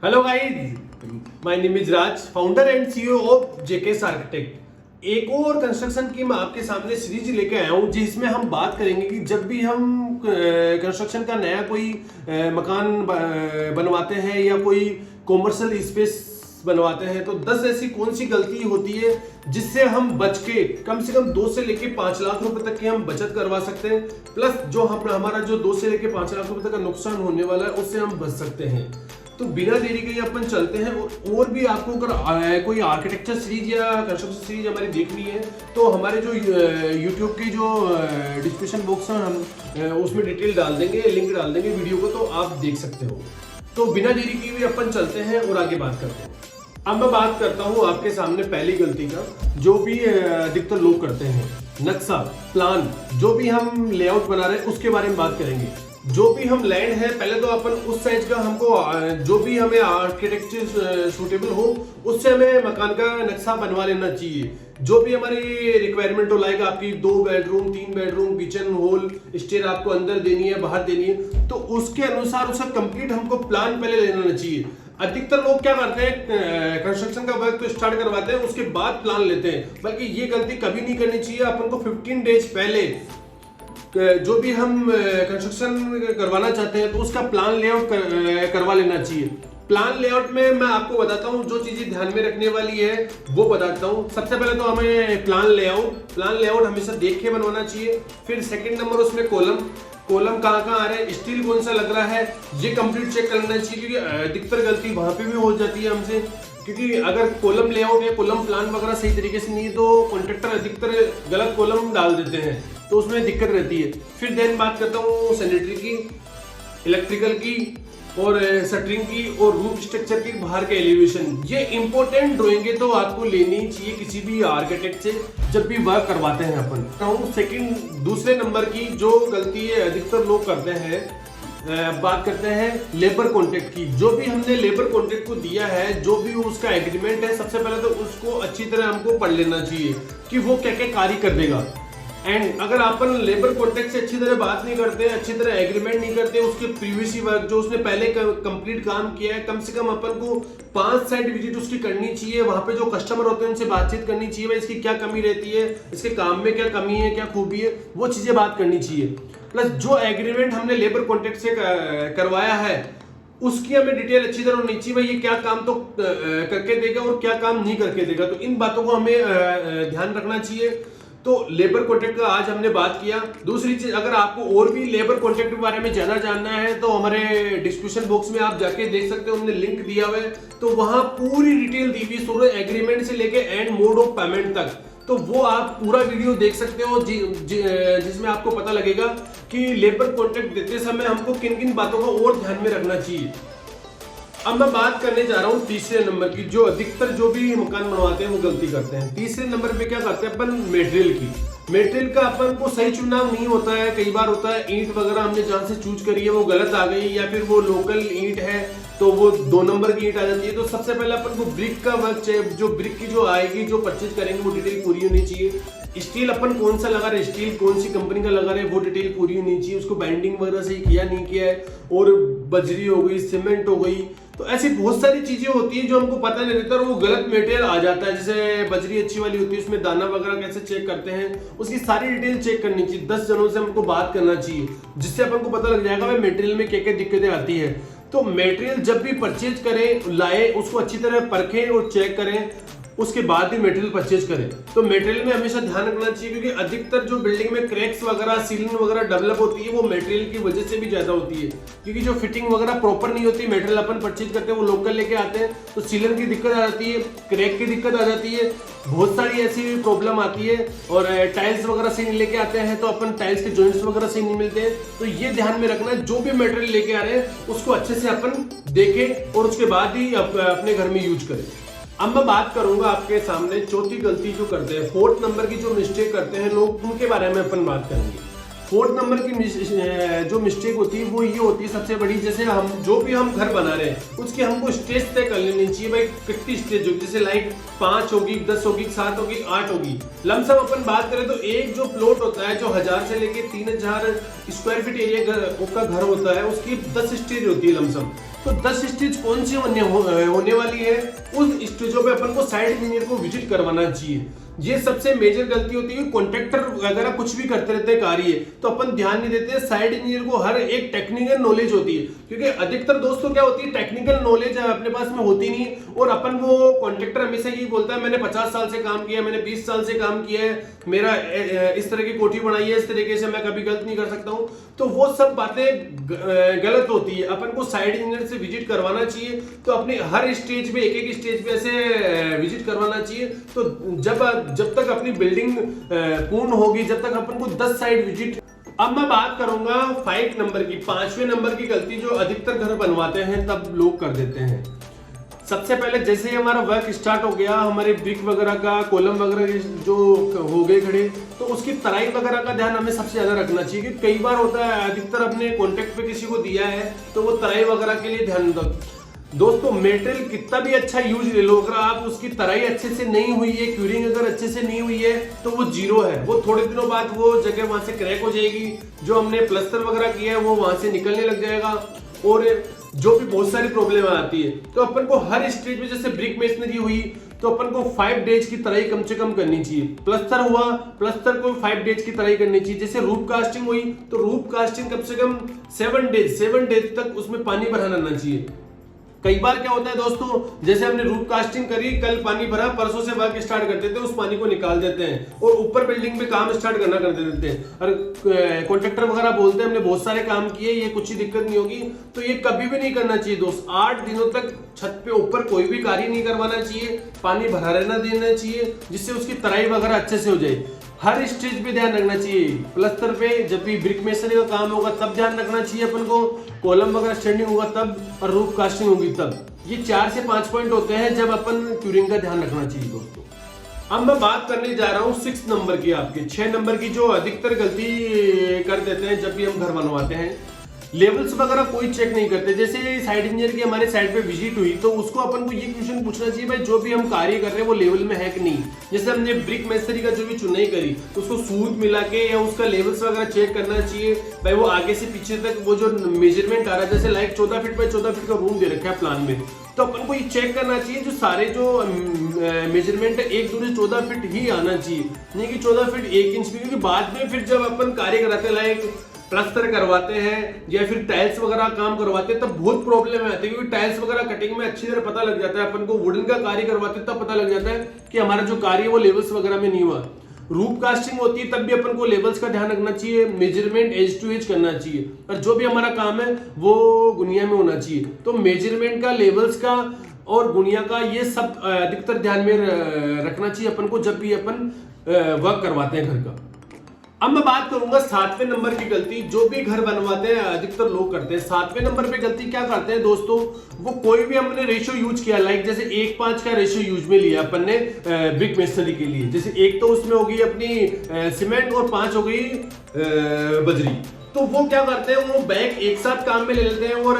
Hello guys, my name is Raj, founder and CEO of JKS architect. एक और construction की मैं आपके सामने सीरीज लेके आया हूं जिसमें हम बात करेंगे कि जब भी हम कंस्ट्रक्शन का नया कोई मकान बनवाते हैं या कोई कॉमर्शियल स्पेस बनवाते हैं तो 10 ऐसी कौन सी गलती होती है जिससे हम बच के कम से कम 2 से लेके 5 लाख रुपए तक की हम बचत करवा सकते हैं, प्लस जो हमारा जो 2 से लेके 5 लाख रुपए तक का नुकसान होने वाला है उससे हम बच सकते हैं। तो बिना देरी के अपन चलते हैं और भी आपको अगर कोई आर्किटेक्चर सीरीज या कंस्ट्रक्शन सीरीज हमारी देखनी है तो हमारे जो यूट्यूब की जो डिस्क्रिप्शन बॉक्स में हम उसमें डिटेल डाल देंगे, लिंक डाल देंगे वीडियो को, तो आप देख सकते हो। तो बिना देरी के भी अपन चलते हैं और आगे बात करते हैं। अब मैं बात करता हूँ आपके सामने पहली गलती का, जो भी अधिकतर लोग करते हैं। नक्शा प्लान जो भी हम लेआउट बना रहे हैं उसके बारे में बात करेंगे। जो भी हम लैंड है पहले तो अपन उस साइज का हमको जो भी हमें आर्किटेक्चर सूटेबल हो उससे हमें मकान का नक्शा बनवा लेना चाहिए। जो भी हमारी रिक्वायरमेंट हो, लाइक आपकी 2 bedroom 3 bedroom kitchen hall stair आपको अंदर देनी है बाहर देनी है, तो उसके अनुसार उसका कंप्लीट हमको प्लान पहले लेना चाहिए। अधिकतर लोग क्या करते हैं, कंस्ट्रक्शन का वर्क तो स्टार्ट करवाते हैं उसके बाद प्लान लेते हैं, बल्कि ये गलती कभी नहीं करनी चाहिए। अपन को 15 डेज पहले जो भी हम कंस्ट्रक्शन करवाना चाहते हैं तो उसका प्लान लेआउट करवा लेना चाहिए। प्लान लेआउट में मैं आपको बताता हूँ जो चीजें ध्यान में रखने वाली है वो बताता हूँ। सबसे पहले तो हमें प्लान लेआउट हमेशा देख के बनवाना चाहिए। फिर सेकंड नंबर उसमें कॉलम कहाँ आ रहा है, स्टील कौन सा लग रहा है, ये कंप्लीट चेक करना चाहिए, क्योंकि अधिकतर गलती वहां पे भी हो जाती है हमसे। क्योंकि अगर कॉलम लेआउट या कॉलम प्लान वगैरह सही तरीके से नहीं है तो कॉन्ट्रैक्टर अधिकतर गलत कॉलम डाल देते हैं, तो उसमें दिक्कत रहती है। फिर देन बात करता हूँ सैनिटरी की, इलेक्ट्रिकल की और शटरिंग की और रूफ स्ट्रक्चर की, बाहर के एलिवेशन। ये इंपॉर्टेंट ड्राइंग तो आपको लेनी चाहिए किसी भी आर्किटेक्ट से जब भी वर्क करवाते हैं अपन। सेकंड दूसरे नंबर की जो गलती है अधिकतर लोग करते हैं, बात करते हैं लेबर कॉन्ट्रैक्ट की। जो भी हमने लेबर कॉन्ट्रैक्ट को दिया है, जो भी उसका एग्रीमेंट है, सबसे पहले तो उसको अच्छी तरह हमको पढ़ लेना चाहिए कि वो क्या क्या कार्य कर देगा। एंड अगर अपन लेबर कॉन्ट्रैक्ट से अच्छी तरह बात नहीं करते, अच्छी तरह एग्रीमेंट नहीं करते, उसके प्रीवियस वर्क जो उसने पहले कंप्लीट काम किया है, कम से कम अपन को 5 साइट विजिट उसकी करनी चाहिए। वहां पे जो कस्टमर होते हैं उनसे बातचीत करनी चाहिए, भाई इसकी क्या कमी रहती है, इसके काम में क्या कमी है, क्या खूबी है, वो चीजें बात करनी चाहिए। प्लस जो एग्रीमेंट हमने लेबर कॉन्ट्रैक्ट से करवाया है उसकी हमें डिटेल अच्छी तरह होनी चाहिए, भाई ये क्या काम तो करके देगा और क्या काम नहीं करके देगा। तो इन बातों को हमें ध्यान रखना चाहिए। तो लेबर कॉन्ट्रैक्ट का आज हमने बात किया। दूसरी चीज, अगर आपको और भी लेबर कॉन्ट्रैक्ट के बारे में ज्यादा जानना है तो हमारे डिस्क्रिप्शन बॉक्स में आप जाके देख सकते हो, हमने लिंक दिया हुआ है, तो वहां पूरी डिटेल दी हुई पूरे एग्रीमेंट से लेके एंड मोड ऑफ पेमेंट तक। तो वो आप पूरा वीडियो देख सकते हो जिसमें आपको पता लगेगा कि लेबर कॉन्ट्रैक्ट देते समय हमको किन किन बातों का और ध्यान में रखना चाहिए। अब मैं बात करने जा रहा हूँ तीसरे नंबर की, जो अधिकतर जो भी मकान बनवाते हैं वो गलती करते हैं। तीसरे नंबर पे क्या करते हैं अपन, मटेरियल की। मटेरियल का अपन को सही चुनाव नहीं होता है। कई बार होता है ईंट वगैरह हमने जहां से चूज करी है वो गलत आ गई, या फिर वो लोकल ईंट है तो वो 2 नंबर की ईंट आ जाती है। तो सबसे पहले अपन को ब्रिक का वर्क चाहिए, जो ब्रिक की जो आएगी जो परचेज करेंगे वो डिटेल पूरी होनी चाहिए। स्टील अपन कौन सा लगा रहे, स्टील कौन सी कंपनी का लगा रहे वो डिटेल पूरी होनी चाहिए, उसको बाइंडिंग वगैरह से किया नहीं किया है, और बजरी हो गई, सीमेंट हो गई, तो ऐसी बहुत सारी चीजें होती है जो हमको पता नहीं रहता और वो गलत मटेरियल आ जाता है। जैसे बजरी अच्छी वाली होती है उसमें दाना वगैरह कैसे चेक करते हैं, उसकी सारी डिटेल चेक करनी चाहिए। 10 जनों से हमको बात करना चाहिए जिससे अपन को पता लग जाएगा भाई मटेरियल में क्या क्या दिक्कतें आती है। तो मटेरियल जब भी परचेज करें, लाए, उसको अच्छी तरह परखें और चेक करें, उसके बाद ही मटेरियल परचेज करें। तो मटेरियल में हमेशा ध्यान रखना चाहिए, क्योंकि अधिकतर जो बिल्डिंग में क्रैक्स वगैरह सीलिंग वगैरह डेवलप होती है वो मटेरियल की वजह से भी ज्यादा होती है, क्योंकि जो फिटिंग वगैरह प्रॉपर नहीं होती। मटेरियल अपन परचेज करते हैं वो लोकल लेके आते हैं तो सीलन की दिक्कत आ जाती है, क्रैक की दिक्कत आ जाती है, बहुत सारी ऐसी प्रॉब्लम आती है। और टाइल्स वगैरह से नहीं लेके आते हैं तो अपन टाइल्स के जॉइंट्स वगैरह से नहीं मिलते हैं। तो ये ध्यान में रखना है, जो भी मटेरियल लेके आ रहे हैं उसको अच्छे से अपन देखें और उसके बाद ही अपने घर में यूज करें। अब मैं बात करूंगा आपके सामने चौथी गलती जो करते हैं, 4th नंबर की जो मिस्टेक करते हैं लोग, उनके बारे में अपन बात करेंगे। फोर्थ नंबर की जो मिस्टेक होती है वो ये होती है सबसे बड़ी, जैसे हम जो भी हम घर बना रहे हैं उसकी हमको स्टेज तय कर लेनी चाहिए भाई, कितनी स्टेज होगी, जैसे लाइक 5 होगी, 10 होगी, 7 होगी, 8 होगी। लमसम अपन बात करें तो एक जो प्लॉट होता है जो 1000 से लेके 3000 स्क्वायर फीट एरिया का घर होता है उसकी 10 स्टेज होती है लमसम। तो 10 स्टेज कौन सी होने वाली है, उस स्टेजों पे अपन को साइड इंजीनियर को विजिट करवाना चाहिए। ये सबसे मेजर गलती होती है। कॉन्ट्रैक्टर वगैरह कुछ भी करते रहते हैं कार्य, तो अपन ध्यान नहीं देते। साइड इंजीनियर को हर एक टेक्निकल नॉलेज होती है, क्योंकि अधिकतर दोस्तों क्या होती है टेक्निकल नॉलेज अपने पास में होती नहीं, और अपन वो कॉन्ट्रैक्टर हमेशा यही बोलता है मैंने 50 साल से काम किया, मैंने 20 साल से काम किया है, मेरा इस तरह की कोठी बनाई है, इस तरीके से मैं कभी गलत नहीं कर सकता हूँ। तो वो सब बातें गलत होती है। अपन को साइड इंजीनियर से विजिट करवाना चाहिए, तो अपने हर स्टेज पे एक स्टेज पे ऐसे विजिट करवाना चाहिए। तो जब तक अपनी बिल्डिंग पूर्ण होगी, जब तक अपन को 10 साइड विजिट। अब मैं बात करूंगा 5 नंबर की, 5वें नंबर की गलती जो अधिकतर घर बनवाते हैं तब लोग कर देते हैं। सबसे पहले जैसे ही हमारा वर्क स्टार्ट हो गया, हमारे ब्रिक वगैरह का, कॉलम वगैरह जो हो गए खड़े, तो उसकी तराई वगैरह का ध्यान हमें सबसे ज्यादा रखना चाहिए। क्योंकि कई बार होता है अधिकतर अपने कॉन्ट्रैक्ट पे किसी को दिया है तो वो तराई वगैरह के लिए ध्यान दो। दोस्तों मटेरियल कितना भी अच्छा यूज ले लो, अगर आप उसकी तराई अच्छे से नहीं हुई है, क्यूरिंग अगर अच्छे से नहीं हुई है, तो वो जीरो है। वो थोड़े दिनों बाद वो जगह वहां से क्रैक हो जाएगी, जो हमने प्लास्टर वगैरह किया है वो वहां से निकलने लग जाएगा, और जो भी बहुत सारी प्रॉब्लम आती है। तो अपन को हर स्टेज में, जैसे ब्रिक मेसनरी हुई तो अपन को 5 डेज की तराई कम से कम करनी चाहिए। प्लास्टर हुआ, प्लास्टर को 5 डेज की तराई करनी चाहिए। जैसे रूफ कास्टिंग हुई तो रूफ कास्टिंग कम से कम 7 डेज तक उसमें पानी भराना रहना चाहिए। कई बार क्या होता है दोस्तों, जैसे हमने रूफ कास्टिंग करी, कल पानी भरा, परसों से वर्क स्टार्ट कर देते हैं, उस पानी को निकाल देते हैं और ऊपर बिल्डिंग पे काम स्टार्ट करना कर देते हैं। और कॉन्ट्रैक्टर वगैरह बोलते हैं हमने बहुत सारे काम किए, ये कुछ ही दिक्कत नहीं होगी। तो ये कभी भी नहीं करना चाहिए दोस्त। 8 दिनों तक छत पे ऊपर कोई भी कार्य नहीं करवाना चाहिए, पानी भरा रहना देना चाहिए, जिससे उसकी तराई वगैरह अच्छे से हो जाए। हर स्टेज पे ध्यान रखना चाहिए। प्लास्टर पे जब भी ब्रिक मेसनरी का काम होगा तब ध्यान रखना चाहिए अपन को, कॉलम वगैरह स्टैंडिंग होगा तब, और रूफ कास्टिंग होगी तब। ये 4 से 5 पॉइंट होते हैं जब अपन क्यूरिंग का ध्यान रखना चाहिए दोस्तों। अब मैं बात करने जा रहा हूँ 6 नंबर की, आपके 6 नंबर की जो अधिकतर गलती कर देते हैं जब भी हम घर बनवाते हैं। लेवल्स वगैरह कोई चेक नहीं करते। जैसे साइड इंजीनियर की हमारे साइड पे विजिट हुई तो उसको अपन को ये क्वेश्चन पूछना चाहिए भाई जो भी हम कार्य कर रहे हैं वो लेवल में है कि नहीं। जैसे हमने ब्रिक मेसनरी का जो भी चुनाई करी तो उसको सूत मिला के या उसका लेवल्स वगैरह चेक करना चाहिए भाई, वो आगे से पीछे तक वो जो मेजरमेंट आ रहा है, जैसे लाइक 14 फीट बाय 14 फीट का रूम दे रखा है प्लान में, तो अपन को ये चेक करना चाहिए जो सारे जो मेजरमेंट है एक दूसरे 14 फीट ही आना चाहिए, नहीं कि 14 फीट 1 इंच भी। क्योंकि बाद में फिर जब अपन कार्य कराते हैं, लाइक प्लास्टर करवाते हैं या फिर टाइल्स वगैरह काम करवाते हैं, तब बहुत प्रॉब्लम आती है। क्योंकि टाइल्स वगैरह कटिंग में अच्छी तरह पता लग जाता है अपन को, वुडन का कार्य करवाते हैं तब पता लग जाता है कि हमारा जो कार्य है वो लेवल्स वगैरह में नहीं हुआ। रूफ कास्टिंग होती है तब भी अपन को लेवल्स का ध्यान रखना चाहिए, मेजरमेंट एज टू एज करना चाहिए, और जो भी हमारा काम है वो गुनिया में होना चाहिए। तो मेजरमेंट का, लेवल्स का और गुनिया का ये सब अधिकतर ध्यान में रखना चाहिए अपन को जब भी अपन वर्क करवाते हैं घर का। अब मैं बात करूंगा 7वें नंबर की गलती जो भी घर बनवाते हैं अधिकतर लोग करते हैं। 7वें नंबर पे गलती क्या करते हैं दोस्तों, वो कोई भी हमने रेशियो यूज किया, लाइक जैसे 1:5 का रेशियो यूज में लिया अपन ने ब्रिक मेसनरी के लिए। जैसे 1 तो उसमें होगी अपनी सीमेंट और 5 हो गई बजरी। तो वो क्या करते हैं, वो बैग एक साथ काम में ले लेते हैं और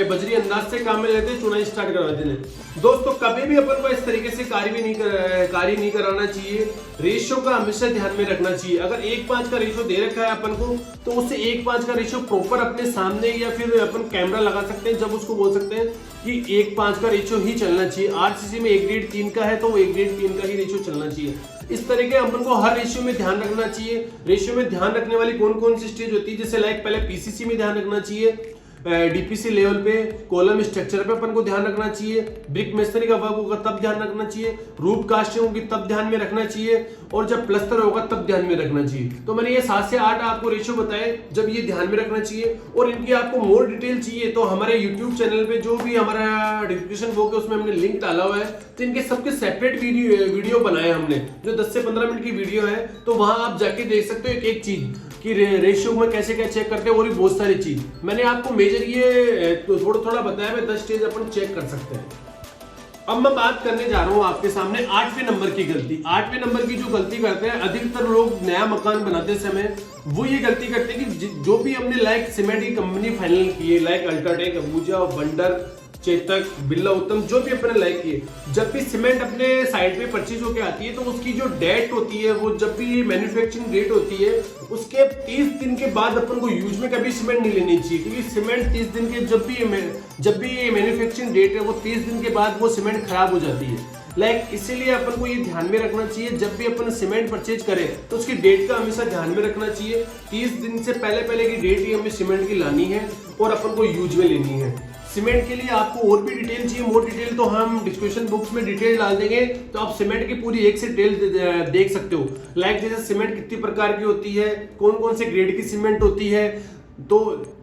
बजरी अंदाज से काम में लेते हैं, चुनाई स्टार्ट करवा देते हैं। दोस्तों कभी भी अपन को इस तरीके से कार्य नहीं कराना चाहिए। रेशियो का हमेशा ध्यान में रखना चाहिए। अगर 1:5 का रेशियो दे रखा है अपन को तो उससे 1:5 का रेशियो प्रॉपर अपने सामने या फिर अपन कैमरा लगा सकते हैं, जब उसको बोल सकते हैं कि 1:5 का रेशियो ही चलना चाहिए। आरसीसी में 1:3 का है तो 1:3 का ही रेशियो चलना चाहिए। इस तरह के अपन को हर रेशियो में ध्यान रखना चाहिए। रेशियो में ध्यान रखने वाली कौन कौन सी स्टेज होती है, जैसे लाइक पहले पीसीसी में ध्यान रखना चाहिए, डीपीसी लेवल पे, कॉलम स्ट्रक्चर पे अपन को ध्यान रखना चाहिए, ब्रिक मेसनरी का वर्क होगा तब ध्यान रखना चाहिए, रूफ कास्टिंग होगी तब ध्यान में रखना चाहिए, और जब प्लास्टर होगा तब ध्यान में रखना चाहिए। तो मैंने ये 7 से 8 आपको रेशियो बताए जब ये ध्यान में रखना चाहिए। और इनकी आपको मोर डिटेल चाहिए तो हमारे यूट्यूब चैनल पे जो भी हमारा डिस्क्रिप्शन बॉक्स है उसमें हमने लिंक डाला हुआ है, तो इनके सबके सेपरेट वीडियो बनाए हमने, जो 10 से 15 मिनट की वीडियो है, तो वहां आप जाके देख सकते हो एक चीज कि रेशियो में कैसे क्या चेक करते हैं, और भी बहुत सारी चीज मैंने आपको मेजर ये थोड़ा थोड़ा बताया है, 10 स्टेज अपन चेक कर सकते हैं। अब मैं बात करने जा रहा हूँ आपके सामने 8वें नंबर की गलती। 8वें नंबर की जो गलती करते हैं अधिकतर लोग नया मकान बनाते समय वो ये गलती करते हैं कि जो भी हमने लाइक सीमेंट की कंपनी फाइनल की है, like UltraTech, Ambuja, wonder, Chetak, Birla उत्तम, जो भी अपने लाइक की है, जब भी सीमेंट अपने साइड पे परचेज होके आती है तो उसकी जो डेट होती है, वो जब भी मैन्युफैक्चरिंग डेट होती है उसके 30 दिन के बाद अपन को यूज में कभी सीमेंट नहीं लेनी चाहिए, क्योंकि सीमेंट 30 दिन के जब भी मैन्युफैक्चरिंग डेट है वो 30 दिन के बाद वो सीमेंट खराब हो जाती है। लाइक इसीलिए अपन को ये ध्यान में रखना चाहिए, जब भी अपन सीमेंट परचेज करें तो उसकी डेट का हमेशा ध्यान में रखना चाहिए। 30 दिन से पहले की डेट ही हमें सीमेंट की लानी है और अपन को यूज में लेनी है। सीमेंट के लिए आपको और भी डिटेल चाहिए, मोर डिटेल तो हम डिस्क्रिप्शन बुक्स में डिटेल डाल देंगे, तो आप सीमेंट की पूरी एक से डिटेल देख सकते हो। लाइक जैसे सीमेंट कितनी प्रकार की होती है, कौन कौन से ग्रेड की सीमेंट होती है, तो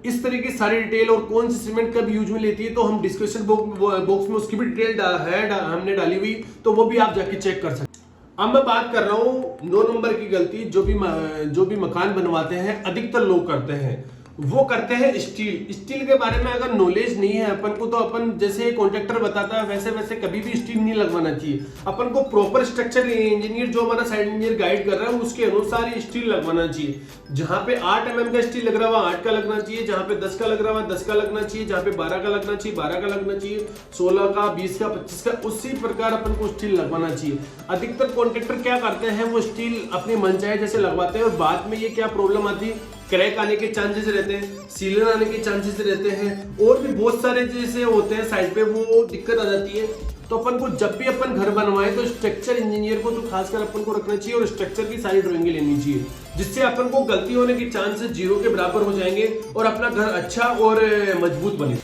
इस तरह की सारी डिटेल और कौन सी सीमेंट कब यूज में लेती है तो हम डिस्क्रिप्शन बॉक्स में उसकी भी डिटेल हमने डाली हुई, तो वो भी आप जाके चेक कर सकते हैं। अब मैं बात कर रहा हूँ 9 नंबर की गलती जो भी मकान बनवाते हैं अधिकतर लोग करते हैं, वो करते हैं स्टील के बारे में अगर नॉलेज नहीं है अपन को तो अपन जैसे कॉन्ट्रैक्टर बताता है वैसे कभी भी स्टील नहीं लगवाना चाहिए। अपन को प्रॉपर स्ट्रक्चर इंजीनियर जो हमारा साइड इंजीनियर गाइड कर रहा है उसके अनुसार ही स्टील लगवाना चाहिए। जहां पे 8 mm का स्टील लग रहा हुआ 8 का लगना चाहिए, जहां पे 10 का लग रहा हुआ 10 का लगना चाहिए, जहां पे 12 का लगना चाहिए 12 का लगना चाहिए, 16 का, 20 का, 25 का, उसी प्रकार अपन को स्टील लगवाना चाहिए। अधिकतर कॉन्ट्रैक्टर क्या करते हैं, वो स्टील अपनी मनचाहे जैसे लगवाते हैं और बाद में ये क्या प्रॉब्लम आती है, क्रैक आने के चांसेस रहते हैं, सीलन आने के चांसेस रहते हैं, और भी बहुत सारे जैसे होते हैं साइड पे, वो दिक्कत आ जाती है। तो अपन को जब भी अपन घर बनवाए तो स्ट्रक्चर इंजीनियर को तो खासकर अपन को रखना चाहिए और स्ट्रक्चर की सारी ड्राइंग लेनी चाहिए, जिससे अपन को गलती होने के चांसेस 0 के बराबर हो जाएंगे और अपना घर अच्छा और मजबूत बने।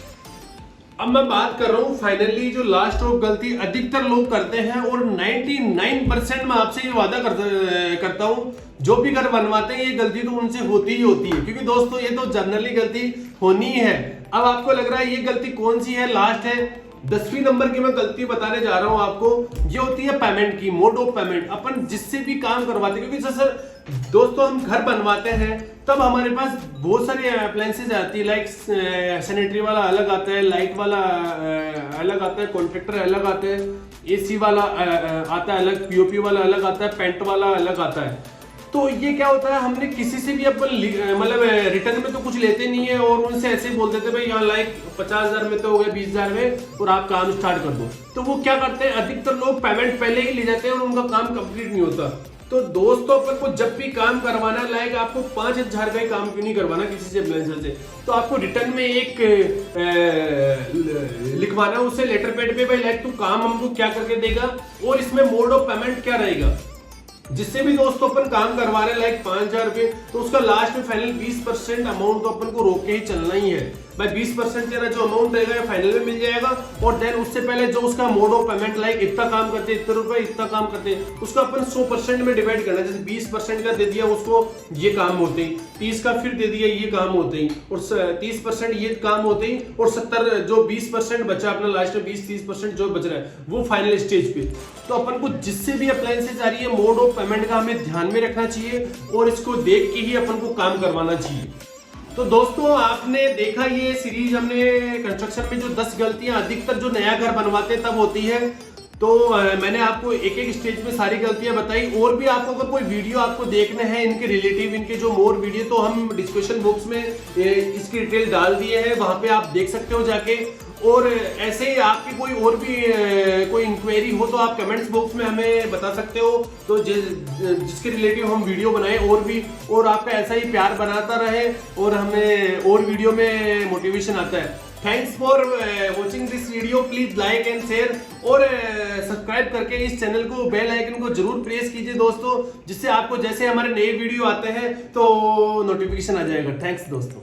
अब मैं बात कर रहा हूं फाइनली जो लास्ट ऑफ गलती अधिकतर लोग करते हैं और 99% मैं आपसे ये वादा करता हूं जो भी घर बनवाते हैं ये गलती तो उनसे होती ही होती है, क्योंकि दोस्तों ये तो जनरली गलती होनी ही है। अब आपको लग रहा है ये गलती कौन सी है, लास्ट है 10वीं नंबर की मैं गलती बताने जा रहा हूं आपको। ये होती है पेमेंट की, मोड ऑफ पेमेंट। अपन जिससे भी काम करवाते हैं, क्योंकि जैसे दोस्तों हम घर बनवाते हैं तब हमारे पास बहुत सारे अप्लायंसेज आती है, लाइक सैनिटरी वाला अलग आता है, लाइट वाला अलग आता है, कॉन्ट्रैक्टर अलग आता है, एसी वाला आता है अलग, पीओपी वाला अलग आता है, पेंट वाला अलग आता है। तो ये क्या होता है, हमने किसी से भी अपन मतलब रिटर्न में तो कुछ लेते नहीं है और उनसे ऐसे ही बोल देते भाई यहाँ लाइक 50,000 में तो हो गया 20,000 में और आप काम स्टार्ट कर दो। तो वो क्या करते हैं, अधिकतर लोग पेमेंट पहले ही ले जाते हैं और उनका काम कंप्लीट नहीं होता। तो दोस्तों अपन को जब भी काम करवाना है, लाइक आपको 5,000 का ही काम क्यों नहीं करवाना किसी से अप्लायंस से, तो आपको रिटर्न में एक लिखवाना उससे लेटर पैड पे, भाई लाइक तू काम हमको क्या करके देगा और इसमें मोड ऑफ पेमेंट क्या रहेगा। जिससे भी दोस्तों अपन काम करवा रहे हैं लाइक 5,000 रुपए, तो उसका लास्ट में फाइनल 20% अमाउंट तो अपन को रोक के ही चलना ही है। भाई 20% तेरा जो अमाउंट रहेगा फाइनल में मिल जाएगा और देन उससे पहले जो उसका मोड ऑफ पेमेंट लाइक इतना काम करते इतने रुपए इतना काम करते उसका अपन 100% में डिवाइड करना है। जैसे 20% का दे दिया उसको ये काम होते ही, 30 का फिर दे दिया ये काम होते ही, और 30% ये काम होते ही, और 70 जो 20% बचा अपना लास्ट में 20-30% जो बच रहा है वो फाइनल स्टेज पे। तो अपन को जिससे भी अप्लायंसेज आ रही है मोड ऑफ पेमेंट का हमें ध्यान में रखना चाहिए और इसको देख के ही अपन को काम करवाना चाहिए। तो दोस्तों आपने देखा ये सीरीज, हमने कंस्ट्रक्शन में जो 10 गलतियां अधिकतर जो नया घर बनवाते तब होती है, तो मैंने आपको एक एक स्टेज में सारी गलतियां बताई। और भी आपको अगर कोई वीडियो आपको देखने हैं इनके रिलेटिव, इनके जो मोर वीडियो, तो हम डिस्क्रिप्शन बॉक्स में इसकी डिटेल डाल दिए हैं, वहां पे आप देख सकते हो जाके। और ऐसे ही आपकी कोई और भी कोई इंक्वायरी हो तो आप कमेंट्स बॉक्स में हमें बता सकते हो, तो जिसके रिलेटिव हम वीडियो बनाए और भी, और आपका ऐसा ही प्यार बनाता रहे और हमें और वीडियो में मोटिवेशन आता है। Thanks for watching this video, please like and share और सब्सक्राइब करके इस चैनल को, बेल आइकन को जरूर प्रेस कीजिए दोस्तों, जिससे आपको जैसे हमारे नए वीडियो आते हैं तो नोटिफिकेशन आ जाएगा। थैंक्स दोस्तों।